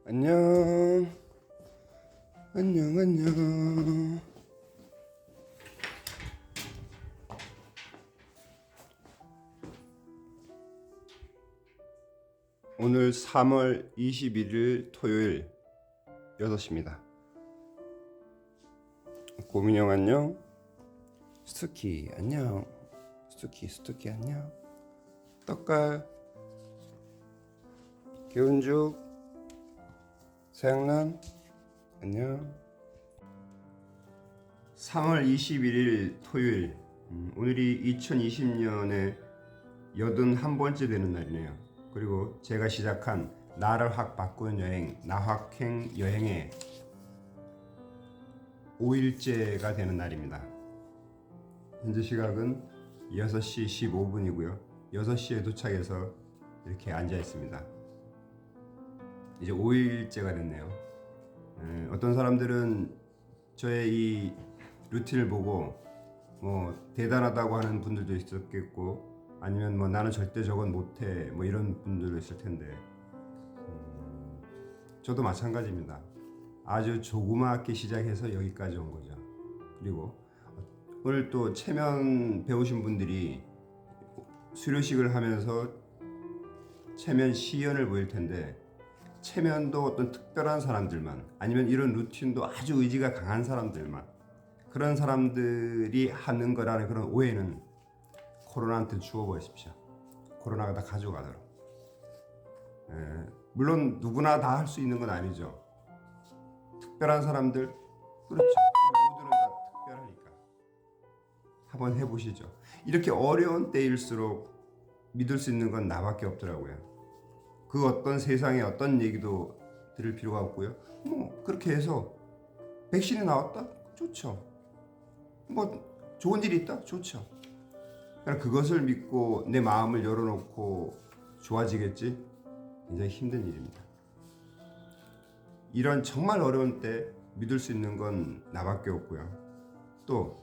안녕. 안녕. 오늘 3월 21일 토요일 6시입니다. 고민형 안녕. 스투키 안녕. 스투키 안녕. 떡갈 개운죽 서양란 안녕. 3월 21일 토요일. 오늘이 2020년에 81번째 되는 날이네요. 그리고 제가 시작한 나를 확 바꾸는 여행, 나확행 여행의 5일째가 되는 날입니다. 현재 시각은 6시 15분이고요. 6시에 도착해서 이렇게 앉아 있습니다. 이제 5일째가 됐네요. 어떤 사람들은 저의 이 루틴을 보고 뭐 대단하다고 하는 분들도 있었겠고, 아니면 뭐 나는 절대 저건 못해 뭐 이런 분들도 있을 텐데, 저도 마찬가지입니다. 아주 조그맣게 시작해서 여기까지 온 거죠. 그리고 오늘 또 체면 배우신 분들이 수료식을 하면서 체면 시연을 보일 텐데, 체면도 어떤 특별한 사람들만, 아니면 이런 루틴도 아주 의지가 강한 사람들만, 그런 사람들이 하는 거라는 그런 오해는 코로나한테 주워버리십시오. 코로나가 다 가져가도록. 물론 누구나 다 할 수 있는 건 아니죠. 특별한 사람들, 그렇죠. 모두는 다 특별하니까. 한번 해보시죠. 이렇게 어려운 때일수록 믿을 수 있는 건 나밖에 없더라고요. 그 어떤 세상의 어떤 얘기도 들을 필요가 없고요. 뭐 그렇게 해서 백신이 나왔다? 좋죠. 뭐 좋은 일이 있다? 좋죠. 그러니까 그것을 믿고 내 마음을 열어놓고 좋아지겠지? 굉장히 힘든 일입니다. 이런 정말 어려운 때 믿을 수 있는 건 나밖에 없고요. 또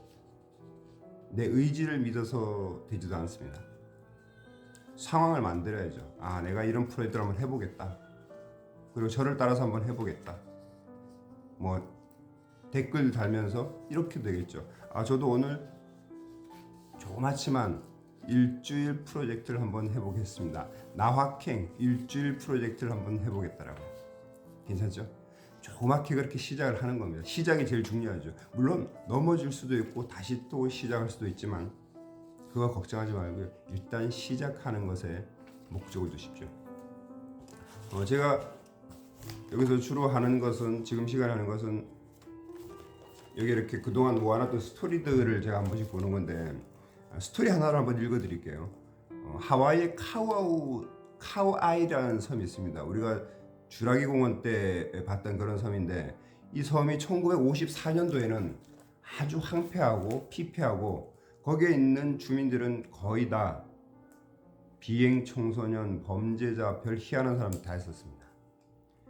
내 의지를 믿어서 되지도 않습니다. 상황을 만들어야죠. 아, 내가 이런 프로젝트를 한번 해보겠다. 그리고 저를 따라서 한번 해보겠다. 뭐 댓글 달면서 이렇게 되겠죠. 아, 저도 오늘 조그맣지만 일주일 프로젝트를 한번 해보겠습니다. 나확행 일주일 프로젝트를 한번 해보겠다라고. 괜찮죠? 조그맣게 그렇게 시작을 하는 겁니다. 시작이 제일 중요하죠. 물론 넘어질 수도 있고 다시 또 시작할 수도 있지만, 그거 걱정하지 말고요. 일단 시작하는 것에 목적을 두십시오. 제가 여기서 주로 하는 것은, 지금 시간에 하는 것은, 여기 이렇게 그동안 모아놨던 스토리들을 제가 한 번씩 보는 건데, 스토리 하나를 한번 읽어드릴게요. 하와이의 카우아이라는 섬이 있습니다. 우리가 주라기 공원 때 봤던 그런 섬인데, 이 섬이 1954년도에는 아주 황폐하고 피폐하고, 거기에 있는 주민들은 거의 다 비행 청소년, 범죄자, 별 희한한 사람들 다 있었습니다.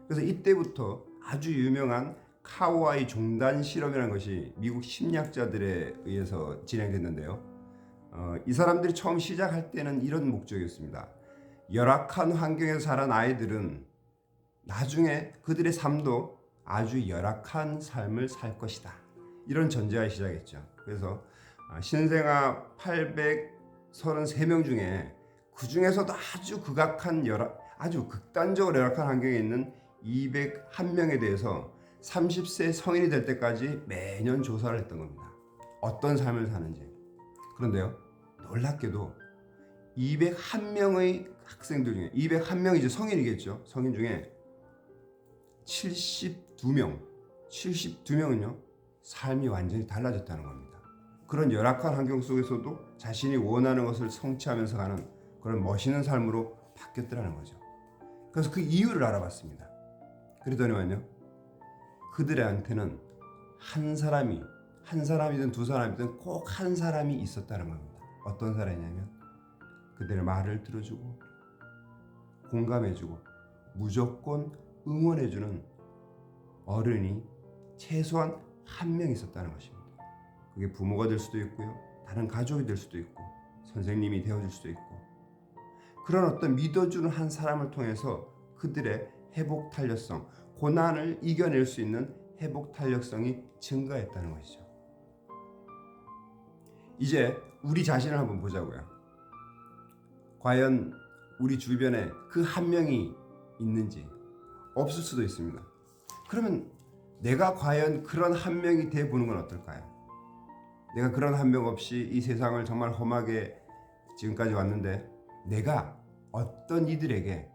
그래서 이때부터 아주 유명한 카우아이 종단 실험이라는 것이 미국 심리학자들에 의해서 진행됐는데요. 이 사람들이 처음 시작할 때는 이런 목적이었습니다. 열악한 환경에서 자란 아이들은 나중에 그들의 삶도 아주 열악한 삶을 살 것이다. 이런 전제하에 시작했죠. 그래서 신생아 833명 중에, 그 중에서도 아주 아주 극단적으로 열악한 환경에 있는 201명에 대해서 30세 성인이 될 때까지 매년 조사를 했던 겁니다. 어떤 삶을 사는지. 그런데요, 놀랍게도 201명의 학생들 중에, 201명이죠. 성인이겠죠. 성인 중에 72명은요, 삶이 완전히 달라졌다는 겁니다. 그런 열악한 환경 속에서도 자신이 원하는 것을 성취하면서 가는 그런 멋있는 삶으로 바뀌었더라는 거죠. 그래서 그 이유를 알아봤습니다. 그러더니만요, 그들한테는 한 사람이든 두 사람이든 꼭 한 사람이 있었다는 겁니다. 어떤 사람이냐면, 그들의 말을 들어주고 공감해주고 무조건 응원해주는 어른이 최소한 한 명 있었다는 것입니다. 그게 부모가 될 수도 있고요, 다른 가족이 될 수도 있고, 선생님이 되어줄 수도 있고, 그런 어떤 믿어주는 한 사람을 통해서 그들의 회복 탄력성, 고난을 이겨낼 수 있는 회복 탄력성이 증가했다는 것이죠. 이제 우리 자신을 한번 보자고요. 과연 우리 주변에 그 한 명이 있는지. 없을 수도 있습니다. 그러면 내가 과연 그런 한 명이 돼 보는 건 어떨까요? 내가 그런 한 명 없이 이 세상을 정말 험하게 지금까지 왔는데 내가 어떤 이들에게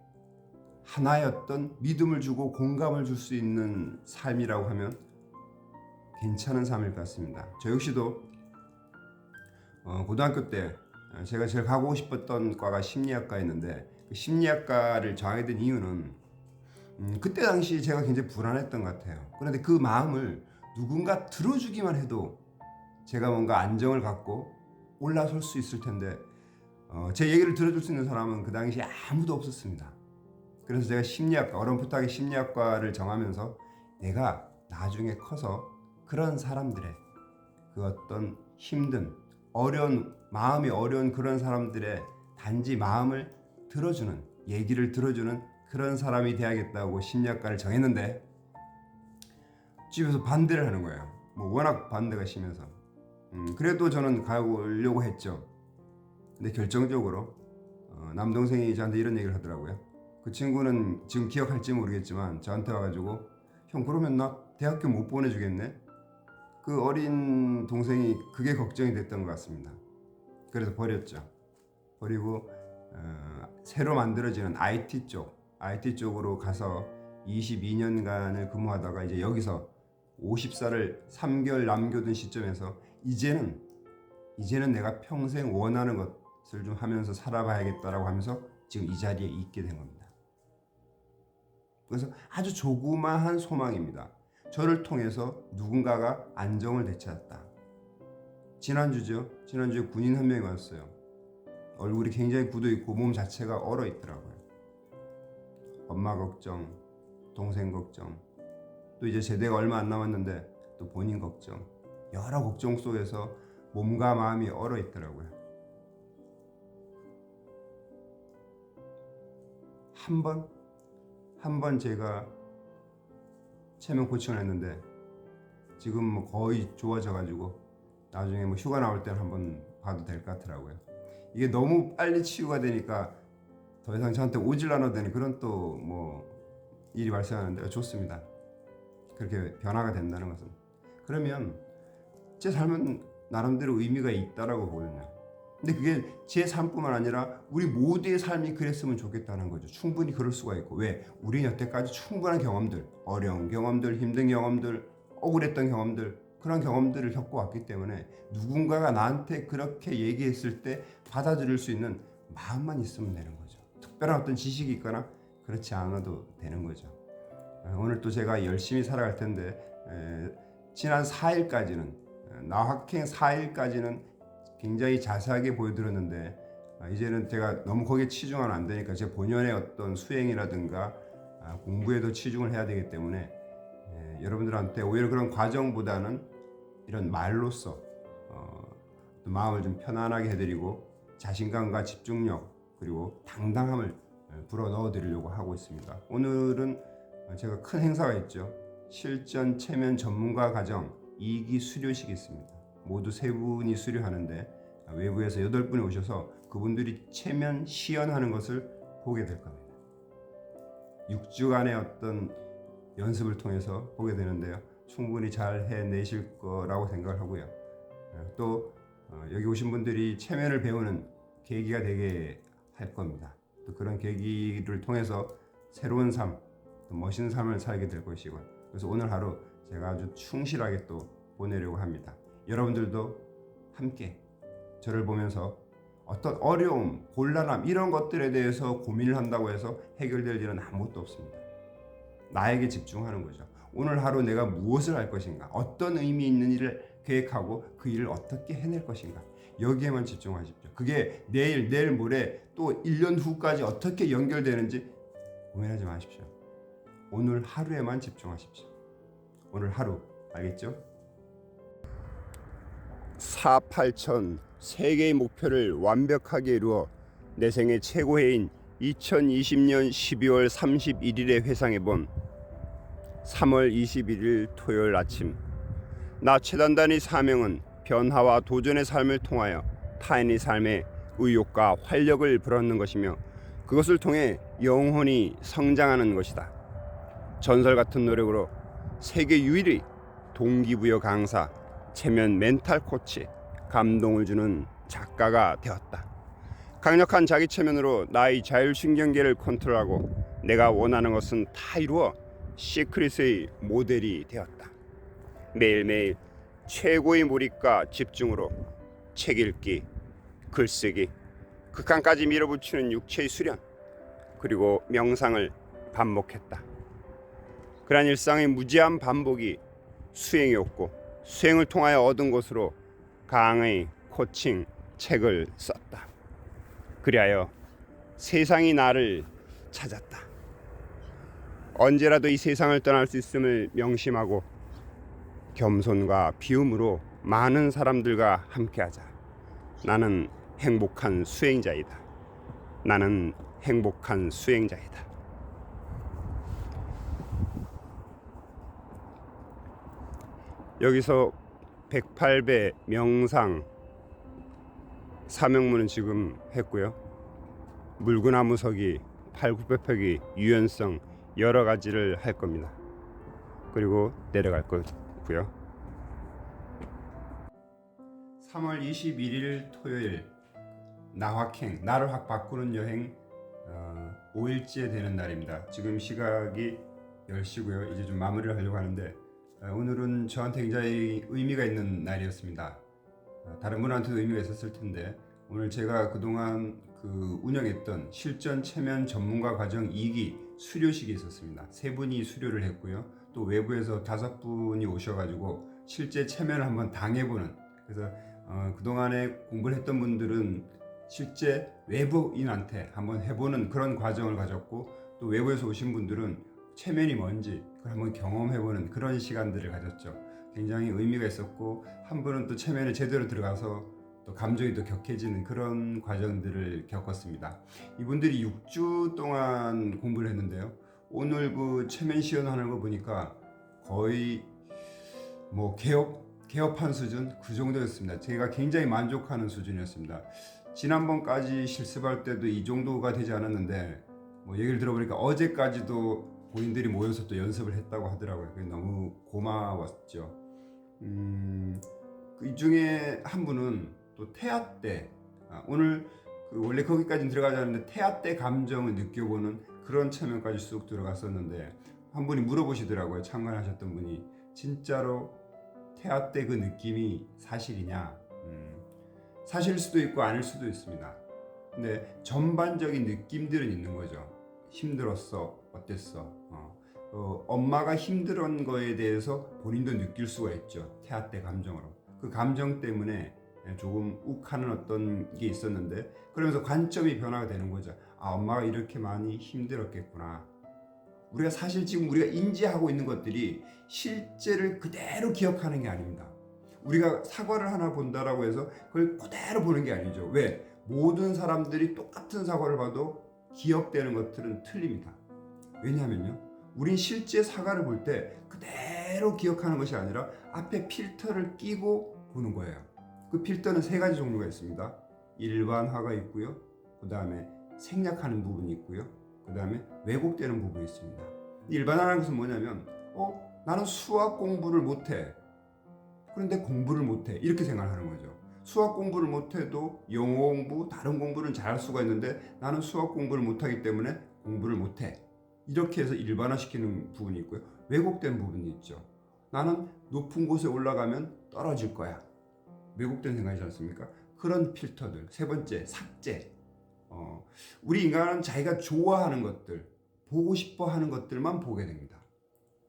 하나의 어떤 믿음을 주고 공감을 줄 수 있는 삶이라고 하면 괜찮은 삶일 것 같습니다. 저 역시도 고등학교 때 제가 제일 가고 싶었던 과가 심리학과였는데 그 심리학과를 정하게 된 이유는 그때 당시 제가 굉장히 불안했던 것 같아요. 그런데 그 마음을 누군가 들어주기만 해도 제가 뭔가 안정을 갖고 올라설 수 있을 텐데 제 얘기를 들어줄 수 있는 사람은 그 당시에 아무도 없었습니다. 그래서 제가 심리학과, 어렴풋하게 심리학과를 정하면서 내가 나중에 커서 그런 사람들의 그 어떤 힘든 어려운 마음이 어려운 그런 사람들의 단지 마음을 들어주는 얘기를 들어주는 그런 사람이 돼야겠다고 심리학과를 정했는데 집에서 반대를 하는 거예요. 워낙 반대가 심해서 그래도 저는 가려고 했죠. 근데 결정적으로 남동생이 저한테 이런 얘기를 하더라고요. 그 친구는 지금 기억할지 모르겠지만 저한테 와가지고 형 그러면 나 대학교 못 보내주겠네. 그 어린 동생이 그게 걱정이 됐던 것 같습니다. 그래서 버렸죠. 버리고 새로 만들어지는 IT 쪽으로 가서 22년간을 근무하다가 이제 여기서 50살을 3개월 남겨둔 시점에서 이제는 내가 평생 원하는 것을 좀 하면서 살아봐야겠다라고 하면서 지금 이 자리에 있게 된 겁니다. 그래서 아주 조그마한 소망입니다. 저를 통해서 누군가가 안정을 되찾았다. 지난주에 군인 한 명이 왔어요. 얼굴이 굉장히 굳어있고 몸 자체가 얼어있더라고요. 엄마 걱정, 동생 걱정, 또 이제 제대가 얼마 안 남았는데 또 본인 걱정, 여러 걱정 속에서 몸과 마음이 얼어있더라고요. 한 번 제가 체면 코칭을 했는데 지금 거의 좋아져가지고 나중에 휴가 나올 때는 한번 봐도 될 것 같더라고요. 이게 너무 빨리 치유가 되니까 더 이상 저한테 오질 않아도 되는 그런 또 일이 발생하는데 좋습니다. 그렇게 변화가 된다는 것은. 그러면 제 삶은 나름대로 의미가 있다라고 보거든요. 근데 그게 제 삶뿐만 아니라 우리 모두의 삶이 그랬으면 좋겠다는 거죠. 충분히 그럴 수가 있고. 왜? 우리는 여태까지 충분한 경험들, 어려운 경험들, 힘든 경험들, 억울했던 경험들, 그런 경험들을 겪어왔기 때문에 누군가가 나한테 그렇게 얘기했을 때 받아들일 수 있는 마음만 있으면 되는 거죠. 특별한 어떤 지식이 있거나 그렇지 않아도 되는 거죠. 오늘 또 제가 열심히 살아갈 텐데 지난 4일까지는 나학행 4일까지는 굉장히 자세하게 보여드렸는데 이제는 제가 너무 거기에 치중하면 안 되니까 제 본연의 어떤 수행이라든가 공부에도 치중을 해야 되기 때문에 여러분들한테 오히려 그런 과정보다는 이런 말로써 마음을 좀 편안하게 해드리고 자신감과 집중력 그리고 당당함을 불어 넣어드리려고 하고 있습니다. 오늘은 제가 큰 행사가 있죠. 실전 체면 전문가 과정 2기 수료식이 있습니다. 모두 3분이 수료하는데 외부에서 8분이 오셔서 그분들이 체면 시연하는 것을 보게 될 겁니다. 6주간의 어떤 연습을 통해서 보게 되는데요. 충분히 잘 해내실 거라고 생각을 하고요. 또 여기 오신 분들이 체면을 배우는 계기가 되게 할 겁니다. 또 그런 계기를 통해서 새로운 삶, 또 멋있는 삶을 살게 될 것이고 그래서 오늘 하루 제가 아주 충실하게 또 보내려고 합니다. 여러분들도 함께 저를 보면서 어떤 어려움, 곤란함 이런 것들에 대해서 고민을 한다고 해서 해결될 일은 아무것도 없습니다. 나에게 집중하는 거죠. 오늘 하루 내가 무엇을 할 것인가, 어떤 의미 있는 일을 계획하고 그 일을 어떻게 해낼 것인가 여기에만 집중하십시오. 그게 내일 모레 또 1년 후까지 어떻게 연결되는지 고민하지 마십시오. 오늘 하루에만 집중하십시오. 오늘 하루 알겠죠? 4,8천 3개의 목표를 완벽하게 이루어 내 생애 최고 해인 2020년 12월 31일에 회상해본 3월 21일 토요일 아침, 나 최단단의 사명은 변화와 도전의 삶을 통하여 타인의 삶에 의욕과 활력을 불어넣는 것이며 그것을 통해 영혼이 성장하는 것이다. 전설 같은 노력으로 세계 유일의 동기부여 강사, 체면 멘탈 코치, 감동을 주는 작가가 되었다. 강력한 자기 체면으로 나의 자율신경계를 컨트롤하고 내가 원하는 것은 다 이루어 시크릿의 모델이 되었다. 매일매일 최고의 몰입과 집중으로 책 읽기, 글쓰기, 극한까지 밀어붙이는 육체의 수련, 그리고 명상을 반복했다. 그러한 일상의 무제한 반복이 수행이었고 수행을 통하여 얻은 것으로 강의, 코칭, 책을 썼다. 그리하여 세상이 나를 찾았다. 언제라도 이 세상을 떠날 수 있음을 명심하고 겸손과 비움으로 많은 사람들과 함께하자. 나는 행복한 수행자이다. 나는 행복한 수행자이다. 여기서 108배 명상 사명문은 지금 했고요. 물구나무 서기, 팔굽혀펴기, 유연성 여러 가지를 할 겁니다. 그리고 내려갈 거고요. 3월 21일 토요일, 나확행, 나를 확 바꾸는 여행 5일째 되는 날입니다. 지금 시각이 10시고요. 이제 좀 마무리를 하려고 하는데 오늘은 저한테 굉장히 의미가 있는 날이었습니다. 다른 분한테도 의미가 있었을 텐데 오늘 제가 그동안 운영했던 실전 체면 전문가 과정 2기 수료식이 있었습니다. 3분이 수료를 했고요. 또 외부에서 5분이 오셔가지고 실제 체면을 한번 당해보는, 그래서 그동안에 공부를 했던 분들은 실제 외부인한테 한번 해보는 그런 과정을 가졌고, 또 외부에서 오신 분들은 체면이 뭔지 그걸 한번 경험해보는 그런 시간들을 가졌죠. 굉장히 의미가 있었고, 한 분은 또 체면에 제대로 들어가서 또 감정이 더 격해지는 그런 과정들을 겪었습니다. 이분들이 6주 동안 공부를 했는데요. 오늘 그 체면 시연하는 거 보니까 거의 뭐 개업한 수준 그 정도였습니다. 제가 굉장히 만족하는 수준이었습니다. 지난번까지 실습할 때도 이 정도가 되지 않았는데 뭐 얘기를 들어보니까 어제까지도 본인들이 모여서 또 연습을 했다고 하더라고요. 너무 고마웠죠. 이 중에 한 분은 또 태아 때 오늘 원래 거기까지는 들어가지 않았는데 태아 때 감정을 느껴보는 그런 체면까지 쑥 들어갔었는데, 한 분이 물어보시더라고요. 참관하셨던 분이 진짜로 태아 때 그 느낌이 사실이냐? 사실일 수도 있고 아닐 수도 있습니다. 근데 전반적인 느낌들은 있는 거죠. 힘들었어, 어땠어? 엄마가 힘들은 거에 대해서 본인도 느낄 수가 있죠. 태아 때 감정으로. 그 감정 때문에 조금 욱하는 어떤 게 있었는데, 그러면서 관점이 변화가 되는 거죠. 아, 엄마가 이렇게 많이 힘들었겠구나. 우리가 사실 지금 우리가 인지하고 있는 것들이 실제를 그대로 기억하는 게 아닙니다. 우리가 사과를 하나 본다라고 해서 그걸 그대로 보는 게 아니죠. 왜? 모든 사람들이 똑같은 사과를 봐도 기억되는 것들은 틀립니다. 왜냐하면요, 우린 실제 사과를 볼 때 그대로 기억하는 것이 아니라 앞에 필터를 끼고 보는 거예요. 그 필터는 3가지 종류가 있습니다. 일반화가 있고요, 그 다음에 생략하는 부분이 있고요, 그 다음에 왜곡되는 부분이 있습니다. 일반화라는 것은 뭐냐면 나는 수학 공부를 못해, 그런데 공부를 못해, 이렇게 생각하는 거죠. 수학 공부를 못해도 영어 공부, 다른 공부는 잘할 수가 있는데 나는 수학 공부를 못하기 때문에 공부를 못해, 이렇게 해서 일반화시키는 부분이 있고요. 왜곡된 부분이 있죠. 나는 높은 곳에 올라가면 떨어질 거야, 왜곡된 생각이지 않습니까? 그런 필터들. 3번째, 삭제. 우리 인간은 자기가 좋아하는 것들, 보고 싶어 하는 것들만 보게 됩니다.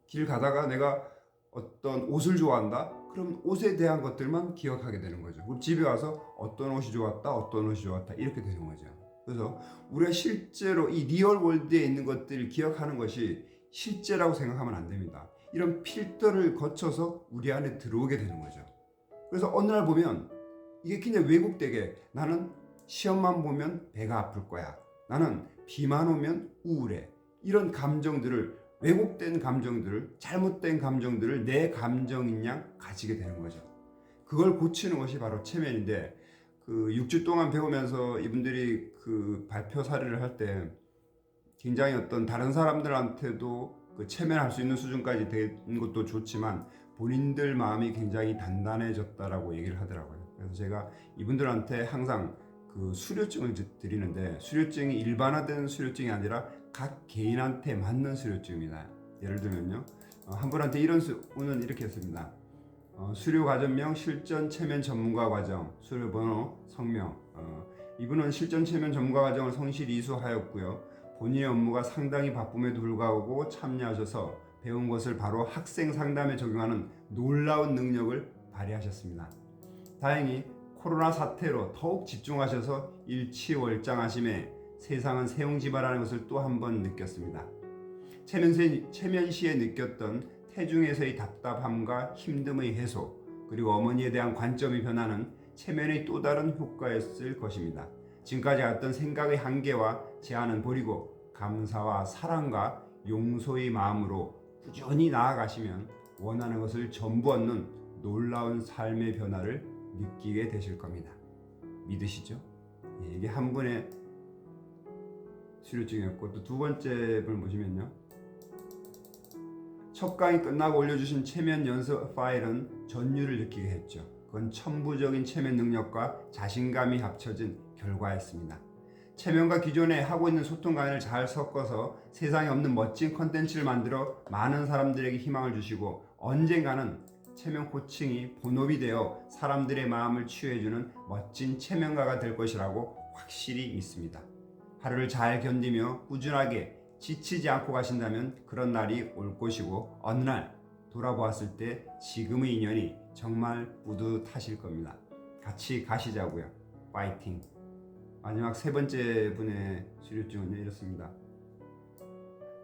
길 가다가 내가 어떤 옷을 좋아한다? 그럼 옷에 대한 것들만 기억하게 되는 거죠. 그럼 집에 와서 어떤 옷이 좋았다, 어떤 옷이 좋았다, 이렇게 되는 거죠. 그래서 우리가 실제로 이 리얼 월드에 있는 것들을 기억하는 것이 실제라고 생각하면 안 됩니다. 이런 필터를 거쳐서 우리 안에 들어오게 되는 거죠. 그래서 어느 날 보면 이게 그냥 왜곡되게, 나는 시험만 보면 배가 아플 거야, 나는 비만 오면 우울해, 이런 감정들을 왜곡된 감정들을, 잘못된 감정들을 내 감정인 양 가지게 되는 거죠. 그걸 고치는 것이 바로 체면인데, 그 6주 동안 배우면서 이분들이 그 발표 사례를 할 때 굉장히 어떤 다른 사람들한테도 그 체면할 수 있는 수준까지 된 것도 좋지만 본인들 마음이 굉장히 단단해졌다라고 얘기를 하더라고요. 그래서 제가 이분들한테 항상 그 수료증을 드리는데, 수료증이 일반화된 수료증이 아니라 각 개인한테 맞는 수료증입니다. 예를 들면요, 한 분한테 이런 수는 이렇게 했습니다. 수료 과정명 실전 체면 전문가 과정, 수료 번호, 성명. 이분은 실전 체면 전문가 과정을 성실히 이수하였고요. 본인의 업무가 상당히 바쁨에도 불구하고 참여하셔서 배운 것을 바로 학생 상담에 적용하는 놀라운 능력을 발휘하셨습니다. 다행히 코로나 사태로 더욱 집중하셔서 일취월장하심에 세상은 세옹지마라는 것을 또 한 번 느꼈습니다. 체면시에 느꼈던 태중에서의 답답함과 힘듦의 해소, 그리고 어머니에 대한 관점이 변하는 체면의 또 다른 효과였을 것입니다. 지금까지 했던 생각의 한계와 제한은 버리고 감사와 사랑과 용서의 마음으로 꾸준히 나아가시면 원하는 것을 전부 얻는 놀라운 삶의 변화를 느끼게 되실 겁니다. 믿으시죠? 이게 한 분의 수료증이었고, 또 두 번째 분 보시면요, 첫 강의 끝나고 올려주신 체면 연습 파일은 전율을 느끼게 했죠. 그건 천부적인 체면 능력과 자신감이 합쳐진 결과였습니다. 체면과 기존에 하고 있는 소통 강의를 잘 섞어서 세상에 없는 멋진 컨텐츠를 만들어 많은 사람들에게 희망을 주시고, 언젠가는 체면 코칭이 본업이 되어 사람들의 마음을 치유해주는 멋진 체면가가 될 것이라고 확실히 믿습니다. 하루를 잘 견디며 꾸준하게 지치지 않고 가신다면 그런 날이 올 것이고, 어느 날 돌아보았을 때 지금의 인연이 정말 뿌듯하실 겁니다. 같이 가시자고요. 파이팅! 마지막 세 번째 분의 수료증은 이렇습니다.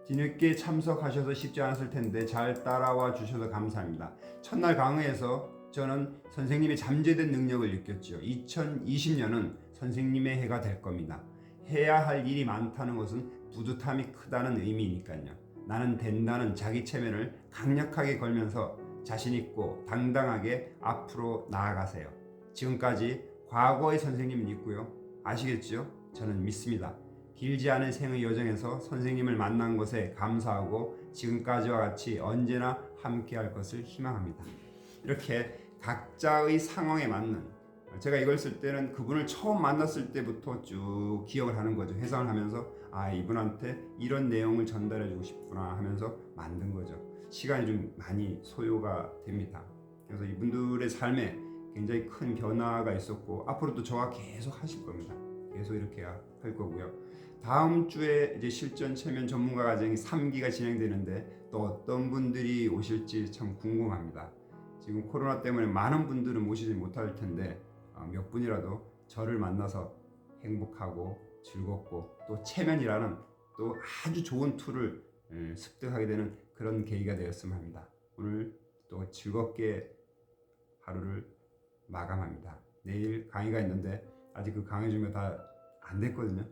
뒤늦게 참석하셔서 쉽지 않았을 텐데 잘 따라와 주셔서 감사합니다. 첫날 강의에서 저는 선생님의 잠재된 능력을 느꼈죠. 2020년은 선생님의 해가 될 겁니다. 해야 할 일이 많다는 것은 뿌듯함이 크다는 의미니까요. 나는 된다는 자기 체면을 강력하게 걸면서 자신있고 당당하게 앞으로 나아가세요. 지금까지 과거의 선생님은 있고요. 아시겠죠? 저는 믿습니다. 길지 않은 생의 여정에서 선생님을 만난 것에 감사하고 지금까지와 같이 언제나 함께할 것을 희망합니다. 이렇게 각자의 상황에 맞는, 제가 이걸 쓸 때는 그분을 처음 만났을 때부터 쭉 기억을 하는 거죠. 회상을 하면서 이분한테 이런 내용을 전달해주고 싶구나 하면서 만든 거죠. 시간이 좀 많이 소요가 됩니다. 그래서 이분들의 삶에 굉장히 큰 변화가 있었고 앞으로도 저와 계속 하실 겁니다. 계속 이렇게 할 거고요. 다음 주에 이제 실전 체면 전문가 과정이 3기가 진행되는데 또 어떤 분들이 오실지 참 궁금합니다. 지금 코로나 때문에 많은 분들은 모시지 못할 텐데 몇 분이라도 저를 만나서 행복하고 즐겁고 또 체면이라는 또 아주 좋은 툴을 습득하게 되는 그런 계기가 되었으면 합니다. 오늘 또 즐겁게 하루를 마감합니다. 내일 강의가 있는데 아직 그 강의 준비가 다 안 됐거든요.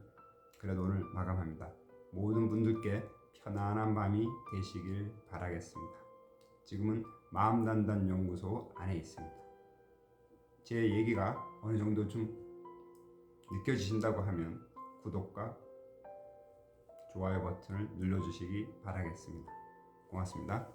그래도 오늘 마감합니다. 모든 분들께 편안한 밤이 되시길 바라겠습니다. 지금은 마음단단연구소 안에 있습니다. 제 얘기가 어느 정도 좀 느껴지신다고 하면 구독과 좋아요 버튼을 눌러주시기 바라겠습니다. 고맙습니다.